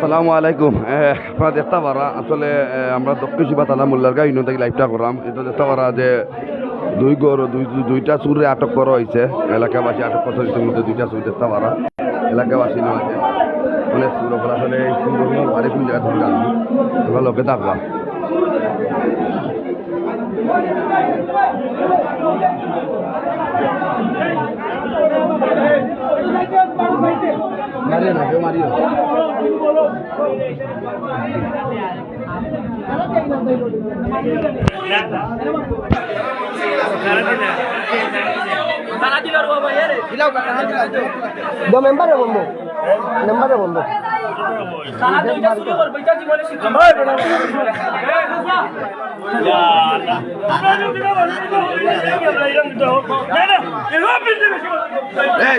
আসসালামু আলাইকুম। আপনারা দেখতে পারা আসলে আমরা দক্ষিণ শিবা থানা মোল্লারগা ইউনিয়ন থেকে লাইভটা করলাম। এটা দেখতে পারা যে দুইটা চুরে আটক করা হয়েছে। এলাকাবাসী আটক করতে হয়েছে মধ্যে দুইটা চুর দেখতে পারা এলাকাবাসী নয় অনেক চুর আসলে এই চুর বাড়ি কোন জায়গা থেকে জানি এবার লোকে থাকলাম। মারিও না কেউ মারিও दो मेंबर है बंदो नंबर है बंदो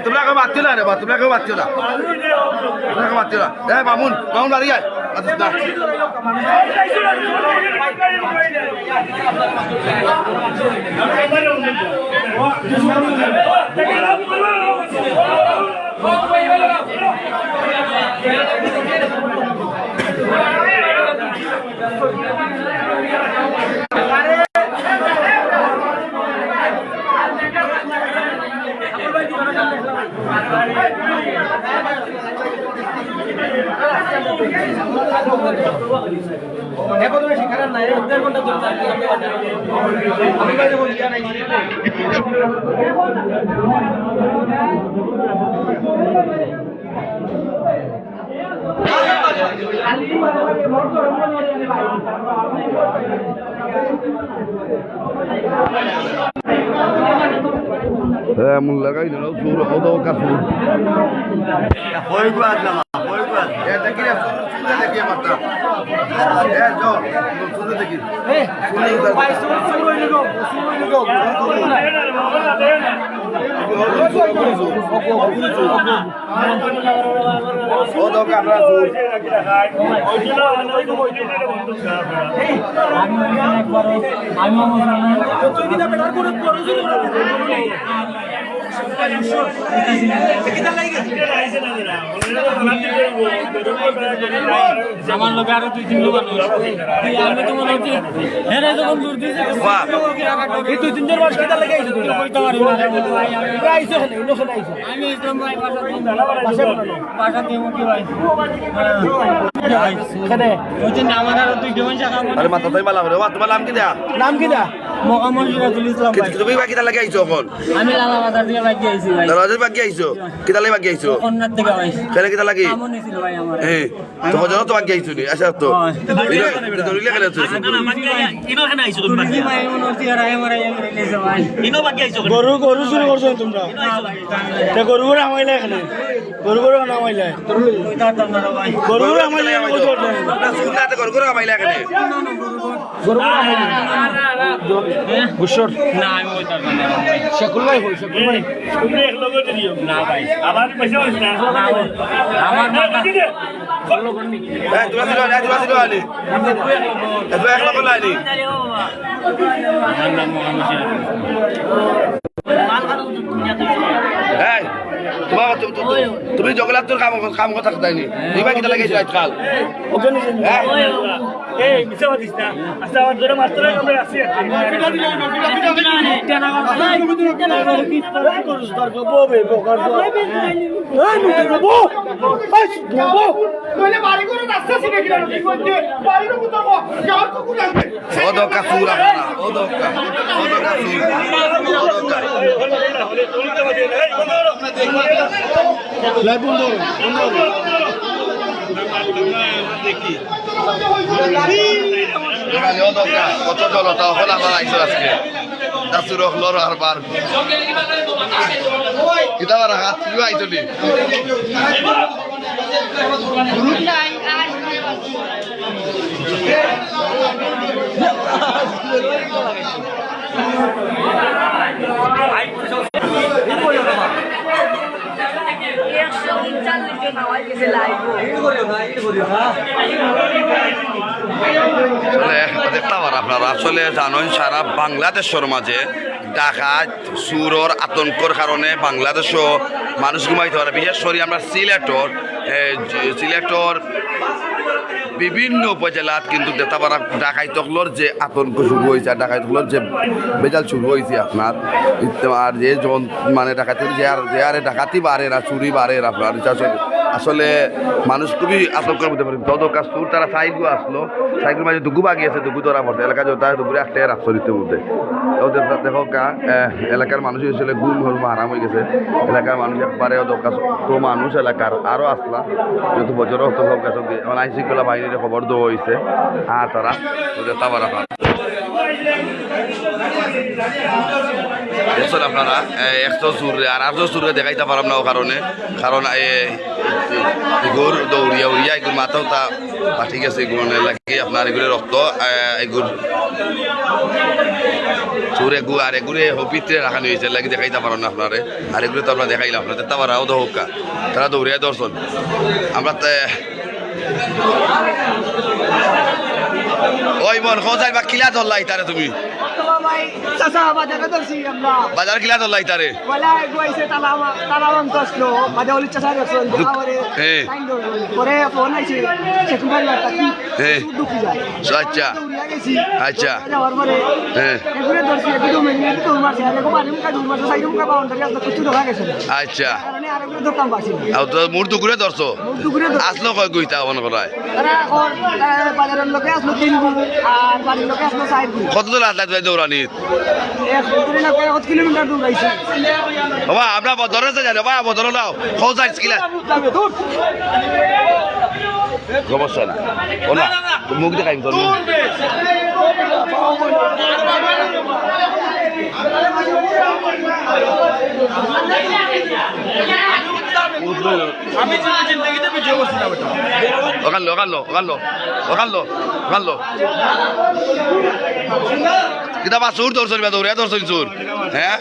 তোমরা কেউ মারছো না রে বা তোমরা কেউ মারছো না তোমরা কেউ মারছো না মামুন মামুন বাড়ি যায় মুল্লাগাই দিল সুর হদো কাসু হইগো আদলা হইগো এ দেখি রে সুরে দেখি মাত্রা এ জো সুরে দেখি সুরে ভাই সুরে হইলো হদো কামরা সুর আমি তুই কি বেটার করে আমার লোক আরো 2-3 লোক আমি তো মনে হচ্ছে হ্যাঁ যখন দূর দিয়েছে এই 2-3 জন মাস কিটা লাগে আইছো তুই কইতে পারি না আইছো না ইনোসেন্ট আইছো আমি ইসলাম ভাই বাসা দেবো কি ভাই কেনে ওই যে নাম আর তুই কেমন জায়গা আরে মাথা তাই মালা রে তোমার নাম কি দা মোহাম্মদ সিরাজুল ইসলাম ভাই তুমি কিটা লাগে আইছো এখন আমি লালা বাজার দিয়ে বাকি আইছি ভাই দরজার বাকি আইছো কিটা লাগে বাকি আইছো কন্নার থেকে আইছি কেন কিটা লাগে আমন নিছিল ভাই আমার তো হজর তো বাকি আইছো নি আচ্ছা তো দরিলে গেলে তো ইনো কেন আইছো তুমি বাকি ভাই মন হচ্ছে আর আমার রিলিজ ভাই ইনো বাকি আইছো গরু শুরু করছো তোমরা তে গরু আমাইলা এখানে গরু আমাইলা গরু আমাইলা সুন্নাতে গরু আমাইলা এখানে গরু আমাইলা বুশর না আমি ওইটা না শাকুল ভাই তুমি এক লোক দিও না ভাই আবার পয়সা হইছে না আমার তোরা দিল আনি এত এক লোক লাইনি তুমি জগলাত্তর কাম কথা থাকতাইনি নিবা কিটা লাগাইছো আজকাল এই মিছা দিস না আচ্ছা আমার ধরে মাত্র আমরা আসি কত জলতা হল আমার আইসো আজকে দাসুর হলর আর বার কিতা বার হাত কি আইছো নি আপনারা আসলে জানেন সারা বাংলাদেশের মাঝে ডাকাত চুরর আতঙ্কর কারণে বাংলাদেশও মানুষ ঘুমাইতে পারে, বিশেষ করে আমরা সিলেটর সিলেক্টর বিভিন্ন উপজেলাত কিন্তু দেতাপাড়া ডাকাইতকলর যে আতঙ্ক শুরু হয়েছে আর ডাকাইতকলর যে বেজাল শুরু হয়েছে আপনার আর যে জন মানে ডাকাতি যে আরে ডাকাতি বাড়ে না চুরি বাড়ে আপনার আসলে মানুষ খুবই আতঙ্কের মধ্যে পড়ে তত কাজ চুর তারা সাইকেল আসলো সাইকেল মাঝে দুগু বাগিয়েছে দুগু ধরা পড়ছে এলাকা যা দুপুরে একটা রাজচরিতের মধ্যে দেখো এলাকার মানুষ আসলে গুম হল হারাম হয়ে গেছে এলাকার মানুষ একবারে তো মানুষ এলাকার আরও আসলা যত বছর অত সব গেছে এখন আইন শৃঙ্খলা বাহিনীর খবর দেওয়া হয়েছে আর তারা তাবারা দেখছেন আপনারা 100 সুরে আর 800 সুরে দেখাইতে পারলাম না ও কারণ এগুর দৌড়িয়া উড়িয়া এগুর মাথাও তা ঠিক আছে এগুলো লাগে আপনার এগুলো রক্ত এগুর সুরে গু আর এগুলো হপিত্রে রাখানো হয়েছে লাগে দেখাইতে পারলাম না আপনারে আর এগুলো তো আপনার দেখাইলাম আপনার দেখতে পারাও তো হোক তারা দৌড়িয়া দর্শন আমরা ওই মন খোঁজাই বা কিলা ধরলাই তারে তুমি বাজার কিলা ধরলাই তারে আচ্ছা আচ্ছা আচ্ছা মোর দুপুরে ধরছো আসলো কয় গুইতা মনে করায় কত দূর আসলে দৌড়ানি বাবা আমরা বদরে জানি বাবা বদর নাও খোঁজাই কিলা সমস্যা না ও না মুখ দেখাই তোর কিতাবা চোর ধরছ দৌড়িয়া ধরছ চোর হ্যাঁ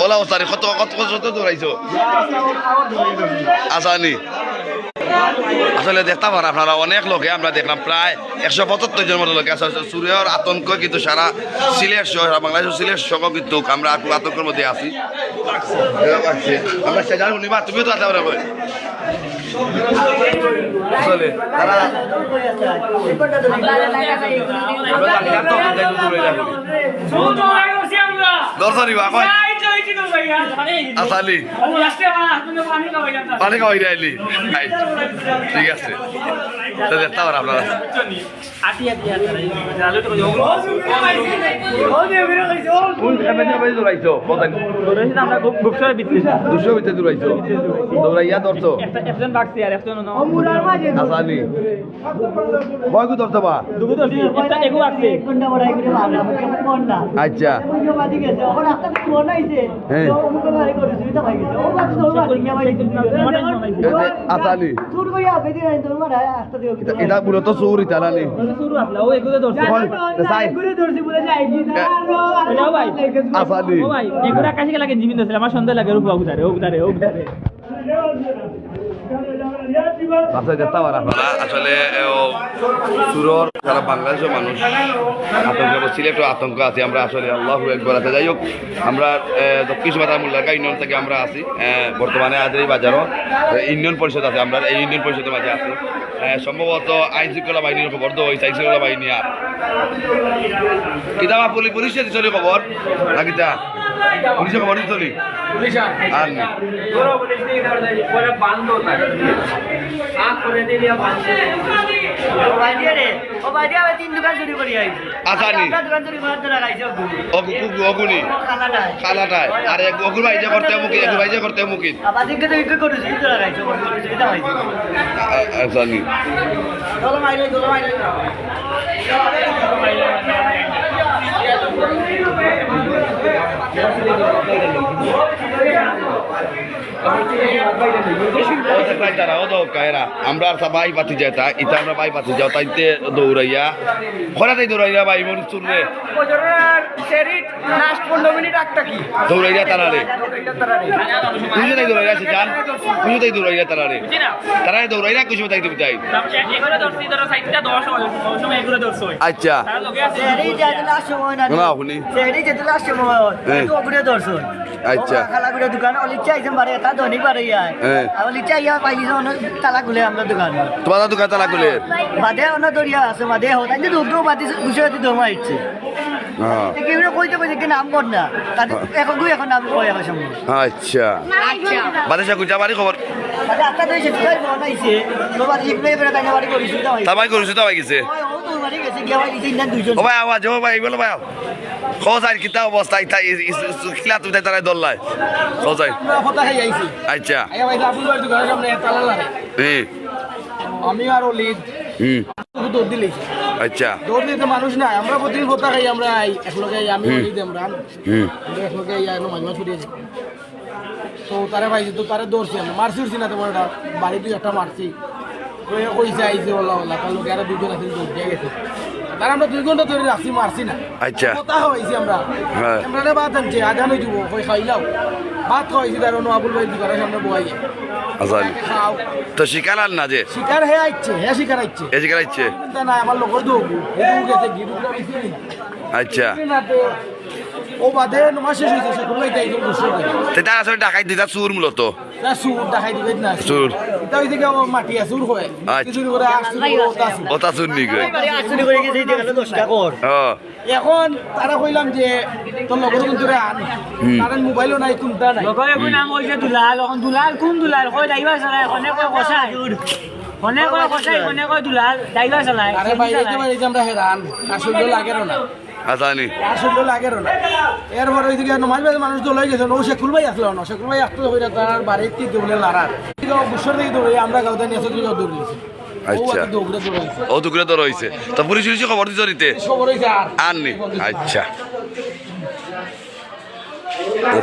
ওলা অবস্থা কত কত কত দৌড়াইছো আসানি আসলে দেখতে পারেন আপনারা অনেক লোকে আমরা দেখলাম প্রায় 175 জন মতো লোক আছে চুরের আতঙ্ক কিন্তু সারা সিলেট শহর বাংলাদেশ সিলেট সহ কিন্তু আমরা আতঙ্কের মধ্যে আছি আমরা সেজান শুনিবা তুমিও তো আসতে পারবে আসলে তারা দর্শনী বা আসালি পানি খাওয়াই আইলি ঠিক আছে দেখতে পারেন আপনারা দৌড়াইয়া ধরছো আসানি কয় ধরছো বা আচ্ছা আসানি এটা মূলত চুর ইতালানি আসানি আমার সন্দেহ লাগে আসলে সুরর সারা বাংলাদেশের মানুষ আতঙ্ক সিলেটও আতঙ্ক আছে আমরা আসলে আল্লাহু একবার আছে যাই হোক আমরা দক্ষিণ সুবাতা মুল্লারকা ইউনিয়ন থেকে আমরা আছি বর্তমানে আজের বাজারও ইউনিয়ন পরিষদ আছে আমরা এই ইউনিয়ন পরিষদের মাঝে আছি সম্ভবত আইন শৃঙ্খলা বাহিনীর খবর তো হয়েছে আইন শৃঙ্খলা বাহিনী আর কিতাবা পুলিশের চলি খবর না কিতা পুলিশের খবর চলি আর অগুনি খালাটায় আর অগুর ভাইজা করতে মুখি এগুর ভাইজা করতে মুখি জানি আমরা বাই পাতি যেতা ইটা আমরা বাই পাতি যাও তাইতে দৌড়াইয়া খরাতেই দৌড়াইয়া বাই মন চুররে দৌড়াইয়া তারারে তুই তাই দৌড়াইয়া জান তুই তাই দৌড়াইয়া তারারে তারা দৌড়াইয়া কিছু তাই তুমি তাই আচ্ছা আচ্ছা লিচা আইছেন বারে এটা দৈনিক বারে যায় আর লিচা ইয়া পাইলি তালা খুলে আমরা দোকান তোমার দোকান তালা খুলে বাদে অন্য দরিয়া আছে বাদে হতাই যে দুটো বাদি গুছরাতি দমা ইচ্ছে কেউ কইতে কইতে কি নাম কর না তাদের এখন দুই এখন নাম কয় এখন সম্ভব আচ্ছা বাদেশা কুচা বাড়ি খবর বাদে আপনার দেশে শিক্ষাই বনাইছে তো বাদি শিক্ষাই বেড়া তাই বাড়ি করিস তাবাই করিস তাবাই গেছে ও তো বাড়ি গেছে গিয়া ভাই তিন দুইজন ও ভাই আওয়াজ ও ভাই বলো ভাই খোঁজাই কিতা অবস্থা ইতা খিলা তুমি তাই দল্লাই খোঁজাই আমরা ফটা খাই আইছি আচ্ছা আইয়া ভাই আবুল ভাই দোকানের সামনে তালা লাগে আমি আর অলিদ দৌড় দিলেছি আচ্ছা দৌড় দিতে মানুষ নাই আমরা প্রতিদিন ফটা খাই আমরা একলগে আমি অলিদ আমরা একলগে মাঝে মাঝে ছুটিয়েছি তো তারা ভাই তো তারা দৌড়ছি আমরা মারছি উঠছি না তোমার বাড়ি তুই একটা মারছি কইছে আইছে ওলা ওলা তার লোক আরো দুজন আছে দৌড় দিয়ে গেছে তার আমরা 2 ঘন্টা ধরে রাখছি মারছি না আচ্ছা কথা হয়েছি আমরা আমরা বাদ আনছি আজান হয়ে যাব কই খাইলাও ভাত খাওয়াইছি তার অন্য আবুল ভাই দোকানের সামনে বহাই আচ্ছা তো শিকার আর না যে শিকার হে আইছে হে শিকার আইছে এ শিকার আইছে না আমার লোকের দৌড় গেছে গিরু আচ্ছা ও বাদে নমাজ শেষ হয়েছে সে কোনো এটা একদম বুঝতে পারে সেটা আসলে ডাকাই দিতা চুর মূলত তা সুর দেখাই দিবে না চুর এটা ওই দিকে মাটি সুর হয় কিছু করে আসুর ওটা চুর নি গই আসলে করে গেছে এটা গেল 10 টাকা কর এখন তারা কইলাম যে তোর লগর কিন্তু আন কারণ মোবাইলও নাই কোনটা নাই লগৰ একো নাম হৈছে দুলাল এখন দুলাল কোন দুলাল কয় ড্ৰাইভাৰ চলাই কোনে কয় কচাই কোনে কয় কচাই কোনে কয় দুলাল ড্ৰাইভাৰ চলাই আরে ভাই একেবারে এই যে আমরা হেরান আসলে লাগেরও না আসানি আসলে লাগেরও না এরপর ওইদিকে নমাজ ভাই মানুষ তো লই গেছে ও শেখুল ভাই আসলো না শেখুল ভাই আসতে হইরা তার বাড়ির থেকে বলে লারার বুসর দিকে দৌড়ে আমরা গাউদা নিয়ে এসে দৌড়িয়েছি আচ্ছা দৌড়ে দৌড়াইছে ও টুকরে তো রয়েছে তো পুলিশ খবর দিতে দিতে খবর হইছে আর আননি আচ্ছা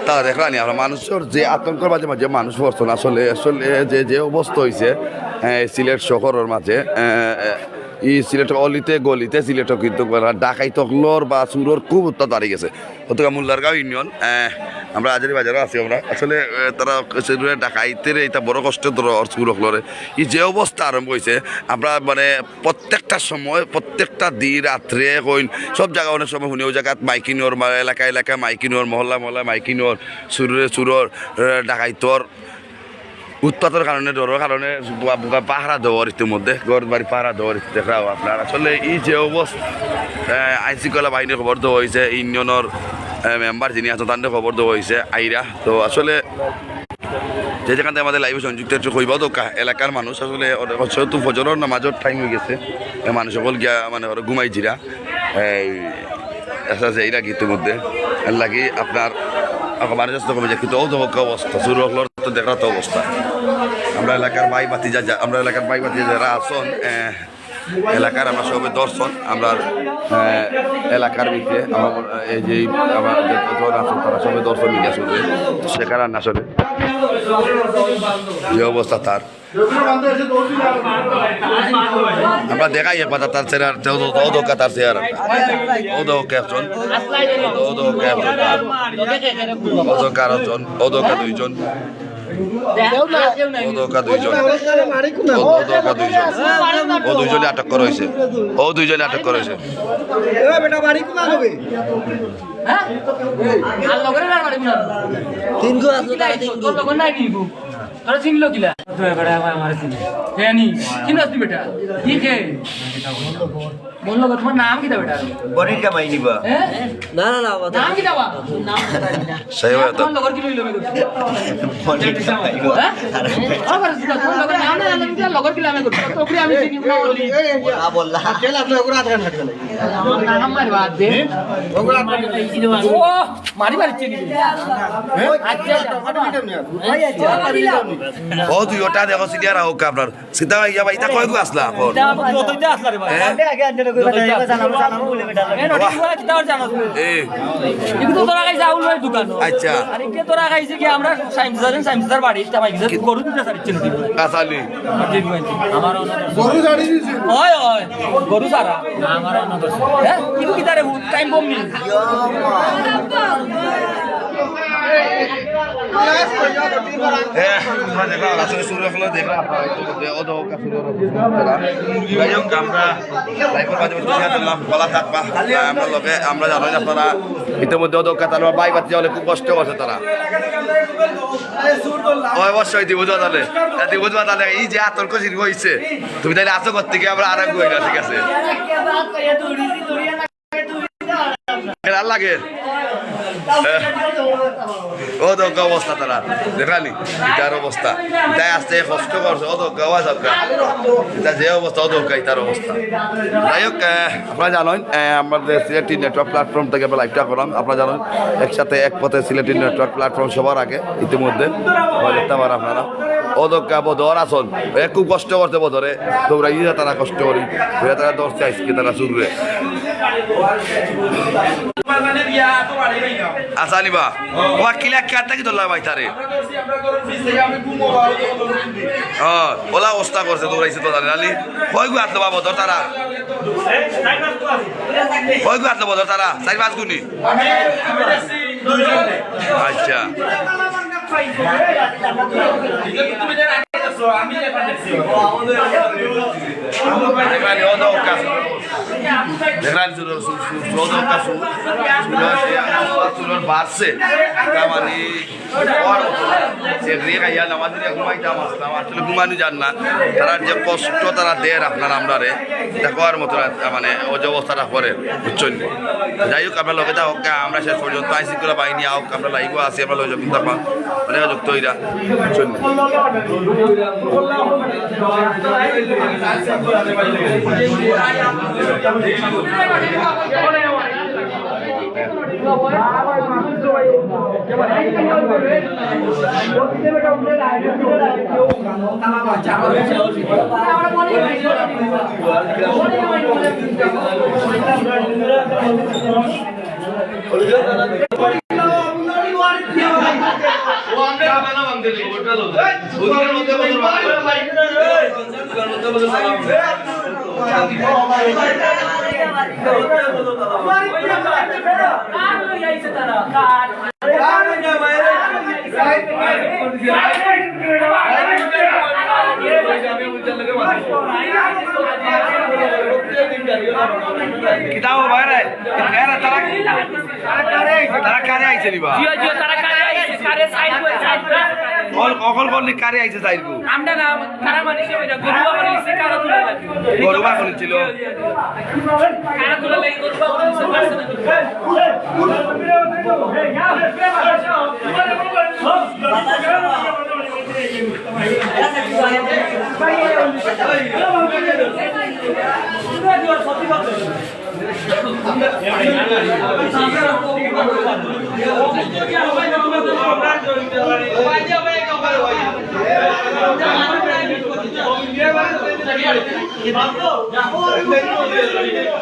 তা দেখলানি আমরা মানুষের যে আতঙ্কের মাঝে মাঝে মানুষ পড়ছেন আসলে আসলে যে অবস্থা হয়েছে সিলেট শহরের মাঝে এই সিলেট অলিতে গলিতে সিলেট কিন্তু ডাকাই তকলর বা চুরোর খুব উত্তাপ দাঁড়িয়ে গেছে অতটা মোল্লারগাঁও ইউনিয়ন আমরা আজারি বাজারও আছি আমরা আসলে তারা ডাকাইতের এটা বড় কষ্ট চুরকলরে এই যে অবস্থা আরম্ভ হয়েছে আমরা মানে প্রত্যেকটা সময় প্রত্যেকটা দিন রাত্রে কইন সব জায়গা অনেক সময় শুনি ওই জায়গাত মাইকিনোর এলাকায় মাইকিনোর মহল্লা মাইকিনোর চুরের ডাকাইতর উৎপাতের কারণে ডরের কারণে পাহারা দেওয়ার ইতিমধ্যে ঘর বাড়ি পাহারা দেওয়ার দেখাও আপনার আসলে এই যে অবস্থা আইন শৃঙ্খলা বাহিনীর খবর দেওয়া হয়েছে ইউনিয়নের মেম্বার যিনি আছেন তাদের খবর দেওয়া হয়েছে আইরা তো আসলে যে যেখানে আমাদের লাইভে সংযুক্ত একটু কইবাও তো এলাকার মানুষ আসলে তো ফজরের নামাজের টাইম হয়ে গেছে মানুষ সকল গিয়া মানে ঘুমাই জিরা এইরা গীতের মধ্যে লাগি আপনার আমার চেষ্টা করবে যে কিন্তু অবস্থা শুরু হলো তো দেখার তো অবস্থা আমরা এলাকার ভাই বাতি যারা আসন এলাকার আমরা সবাই দর্শন আমরা এলাকার ভিতরে এই যে আমার আসন তারা সবাই দর্শন নিয়ে আসবে সেখানে আর না আসলে যে অবস্থা তার আমরা দেখাই একবার তার চেয়ার দৌকা তার চেয়ার ওদৌকা একজন ওদৌকা দুইজন ও দুইজনে আটক করা হয়েছে তোরা চিনলো কিলা তো এবারে আমার চিনি হে নি চিনস নি বেটা কি কে বললো তোমার নাম কি দা বেটা বড়ি কামাই নিবা না না না নাম কি দাও নাম সহি বাত তোমার লগর কি লইলো মে বড়ি কামাই হ্যাঁ আবার তোমার লগর নাম না জানি তো লগর কি লামে করতে তো ওপরে আমি চিনি না বলি আ বললা কেলা আপনি ওগুলা আধ ঘন্টা হাঁটবে আমার নাম মারি বাদ দে ওগুলা ও মারি মারি চিনি আচ্ছা ও তুই ওটা দেখো সিনিয়র হোক আপনার সীতা ইয়া ভাই এটা কয় গো আসলা এখন যতইতে আসলা রে ভাই আগে আগে জানাবো বলে বেটা এ নটি কোয়া কিতা আর জানো তুমি কিন্তু তোরা খাইছে আউল ভাই দোকান আচ্ছা আর কে তোরা খাইছে কি আমরা সাইমজার বাড়ি তা ভাই গরু দিতে সারিছে না কাসালি আমার গরু ছাড়ি দিছে ওই ওই গরু সারা না আমার অন্য হ্যাঁ কিন্তু কি তারে টাইম বম নি আসলে সুরে হলো দেখলাম আমরা লাইফের মাঝে বলা থাকবা আমরা লোকে আমরা জানো আপনারা ইতিমধ্যে অদক্ষা তাহলে বাই বাচ্চা হলে খুব কষ্ট করছে তারা অবশ্যই দিব তাহলে তাহলে এই যে আতঙ্ক শুরু হয়েছে তুমি তাহলে আছো করতে গিয়ে আমরা আর এক না ঠিক আছে আর লাগে অদক্ষ অবস্থা তারা দেখালি এটার অবস্থা তাই আসতে কষ্ট করছে অদক্ষ এটা যে অবস্থা অদক্ষ এটার অবস্থা যাই হোক আপনারা জানেন আমাদের সিলেটি নেটওয়ার্ক প্ল্যাটফর্ম থেকে আমরা লাইভটা করলাম আপনারা জানেন একসাথে এক পথে সিলেটি নেটওয়ার্ক প্ল্যাটফর্ম সবার আগে ইতিমধ্যে দেখতে পারেন আপনারা অদক্ষ বদর আসন খুব কষ্ট করতে বদরে তোমরা ইয়ে তারা কষ্ট করি তারা ধরছে আজকে তারা শুরুরে আচ্ছা নিবা ও কিলা কাটটা কি ধরলা ভাই তারে ওলা অবস্থা করছে দৌড়াইছে তো জানি কয় গু হাতলো বাবু ধর তারা কয় গু হাতলো ধর তারা 4-5 গুনি আচ্ছা বাড়ছে মানে ঘুমানো যান না তারা যে কষ্ট তারা দেয় আপনার আমরারে দেখার মতো মানে ও যে অবস্থাটা করে বুঝছেন যাই হোক আপনার লোকে হোক আমরা শেষ পর্যন্ত আইন শৃঙ্খলা বাহিনী হোক আমরা লাইভও আছি আমরা লোক যখন তখন মানে যুক্ত হইরা বুঝছেন কিতাব বাইরে এরা তারা কারে আইছে নিবা তারা কারে আইছে কারে সাইড করে অকল করলি কারে আইছে সাইডকু আমরা না কারা মানুষ এটা গরুয়া বলিছে কারা তুলে লাগে গরুবা করেছিল কারা তুলে লাগে গরুয়া বলিছে পারছে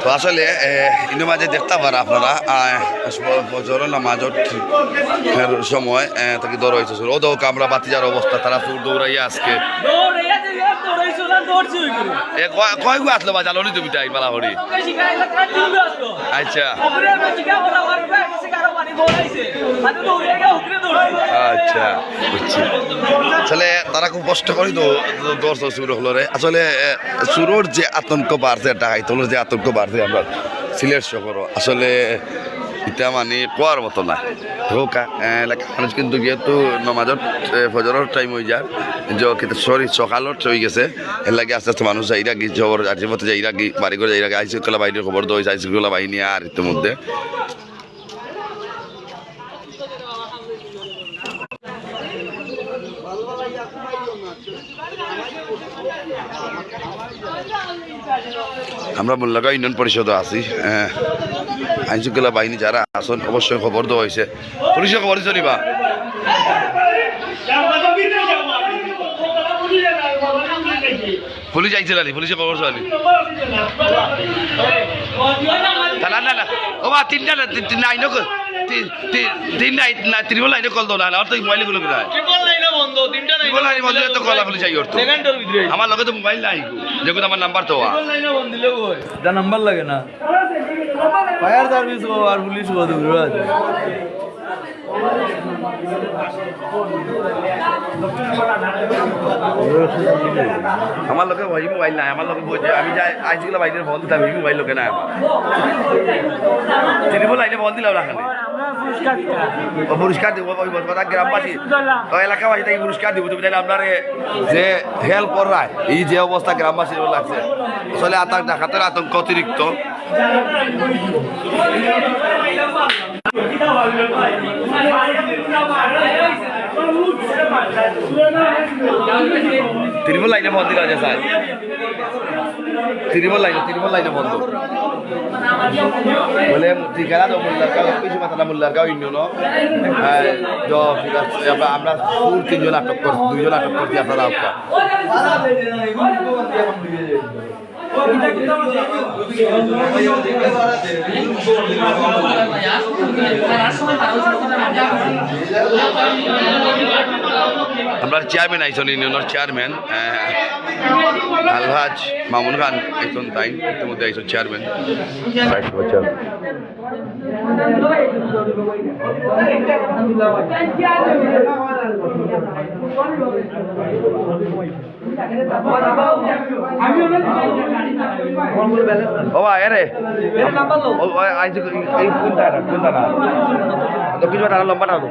তো আসলে ইনো মাঝে দেখতে পারা আপনারা জোর নামাজের সময় তাকে দৌড় হয়েছে ও দৌ কামরা বাতিজার অবস্থা তারা সুর দৌড়াইয়া আজকে কয় গু আসলো বা জানো তুমি তাই মালা হরি আচ্ছা আচ্ছা বুঝছি আসলে তারা খুব কষ্ট করি তো দর্শক সুর হলো রে আসলে সুরোর যে আতঙ্ক বাড়ছে ডাকাইতলের যে আতঙ্ক বাড়ছে আমরা সিলেট শহর আসলে এটা মানে কোয়ার মতো না হোক মানুষ কিন্তু যেহেতু নমাজত ফজরের টাইম হয়ে যায় কিন্তু শরীর সকালত হয়ে গেছে এর লাগে আস্তে আস্তে মানুষ যাইরা গি জবর আজের মতো যাইরা গি বাড়ি করে যাইরা আইন শৃঙ্খলা বাহিনীর খবর দেওয়া হয়েছে আইন শৃঙ্খলা বাহিনী আর ইতিমধ্যে আমরা মোল্লাগাঁও ইউনিয়ন পরিষদে আছি আইন শৃঙ্খলা বাহিনী যারা আসন অবশ্যই খবর দেওয়া হয়েছে পুলিশে খবর দিচ্ছ নিবা পুলিশ আইছিল পুলিশে খবর চালি না ও বা তিনটা আইন তিন লাইনে কল দাও না তো মোবাইল গুলো আমার লগে তো মোবাইল নাই দেখুন আমার নাম্বার তো নাম্বার লাগে না ফায়ার সার্ভিস আর পুলিশ আমার লোকে ওই মোবাইল নাই আমার লোকে বলছে আমি যাই আইসিগুলো বাইরের ফোন দিতাম এই মোবাইল লোকে নাই আমার তিনি বলে আইনে ফোন দিলাম না খালি পুরস্কার দিব ওই কথা গ্রামবাসী ওই এলাকাবাসী তাকে পুরস্কার দিব তুমি তাহলে আপনার যে হেল্প করায় এই যে অবস্থা গ্রামবাসীর লাগছে আসলে ডাকাতের আতঙ্ক অতিরিক্ত তিরিমল লাইনে বন্ধ দিল আছে স্যার তিরিমল লাইনে বন্ধ বলে ঠিকানা তো মোল্লারগাঁও কিছু মাথা মোল্লারগাঁও ইউনিয়ন আমরা তিনজন আটক করছি দুইজন আটক করছি আপনারা আমরা চেয়ারম্যান আইসন ইউনিয়নের চেয়ারম্যান আলহাজ মামুন খান আইসন তাই ইতিমধ্যে আইসন চেয়ারম্যান বাবা এরে দক্ষিণ টানা লম্বাটা হতো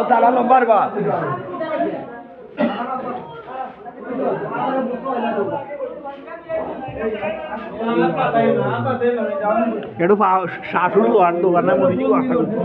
টানা লম্বার বা এটু শাশুড়ি আর দোকানে মরি আশা করছি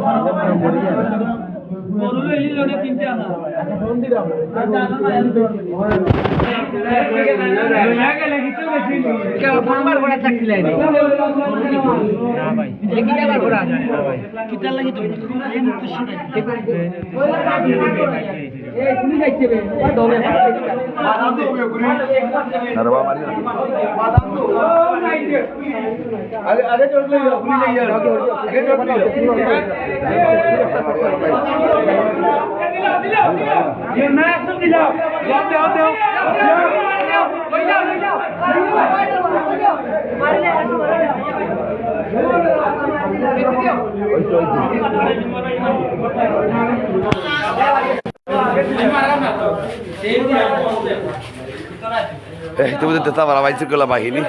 ইতিমধ্যে তেতাবাড়া বাইশিকলা বাহিনী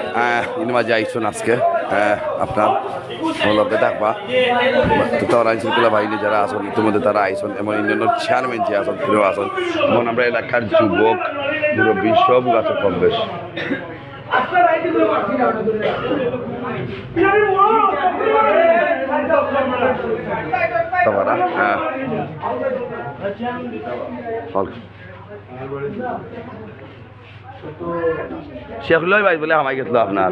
ইনমাজে আইসন আজকে আপনার লগে থাকবা তেতাবাড়া আইনশৃঙ্খলা বাহিনী যারা আসন ইতিমধ্যে তারা আইসন এবং ইউনিয়নের চেয়ারম্যান যে আসন ফিরেও আসন এবং আমরা এলাকার যুবক মুরব্বী সব আছে কম বেশ শেখুল ভাই বলে আমায় গেছিল আপনার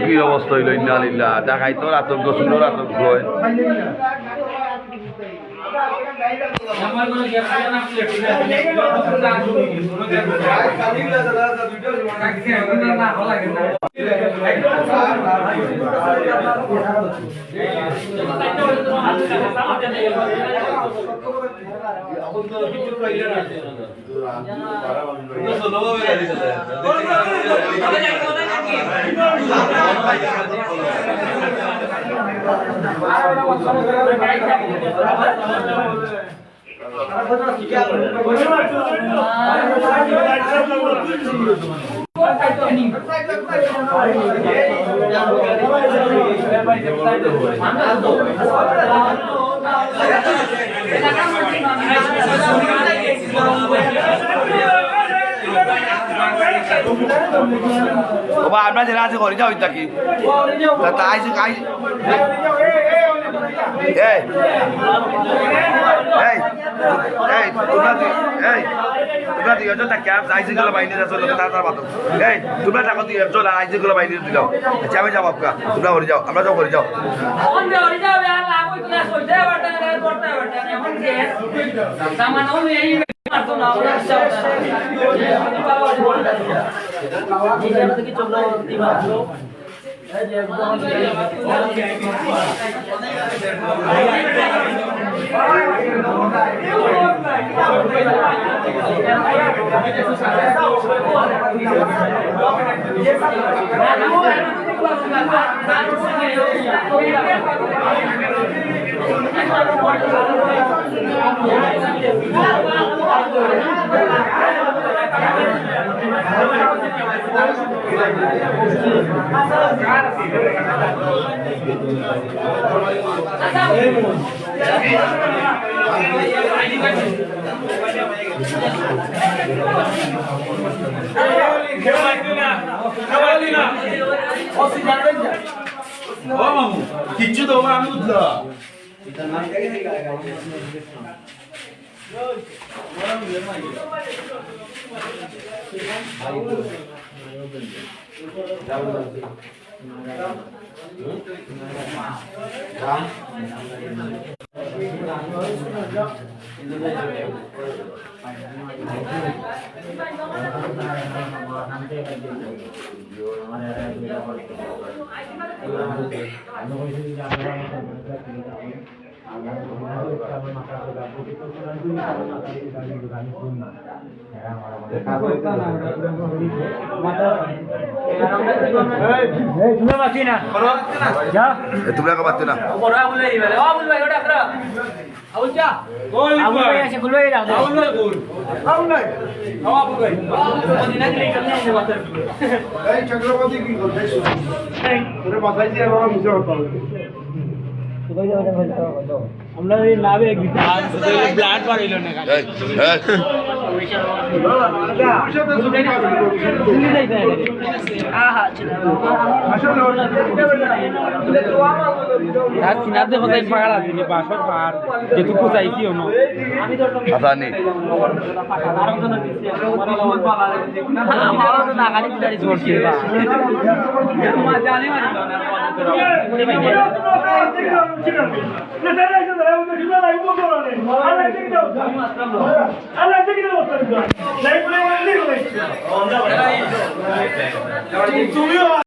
কি অবস্থা হইল ইন্নালিল্লাহ দেখাই তোর আতঙ্ক সুন্দর আতঙ্ক হয় আমরা যারা আছে ঘরে যাও থাকি তোমরা দিয়ে যাও টাকা আইসি গুলো বাইরে যাচ্ছ লোক তাড়াতাড়ি বাতো এই তোমরা টাকা দিয়ে যাও আর আইসি গুলো বাইরে দিলাও আচ্ছা আমি যাবো আপকা তোমরা করে যাও আমরা যাও করে যাও কিচ্ছু তো আমি বুঝলাম তোমরা কে পাচ্ছ না আমরা নাবে ব্লাড পারিল না কিনারে কোথায় পাহাড় আছে বাসর পাহাড় যেটুকু চাইছি অন্য আমি তো আসানি আমার তো নাগালি গাড়ি চলছে বা জানি মারি না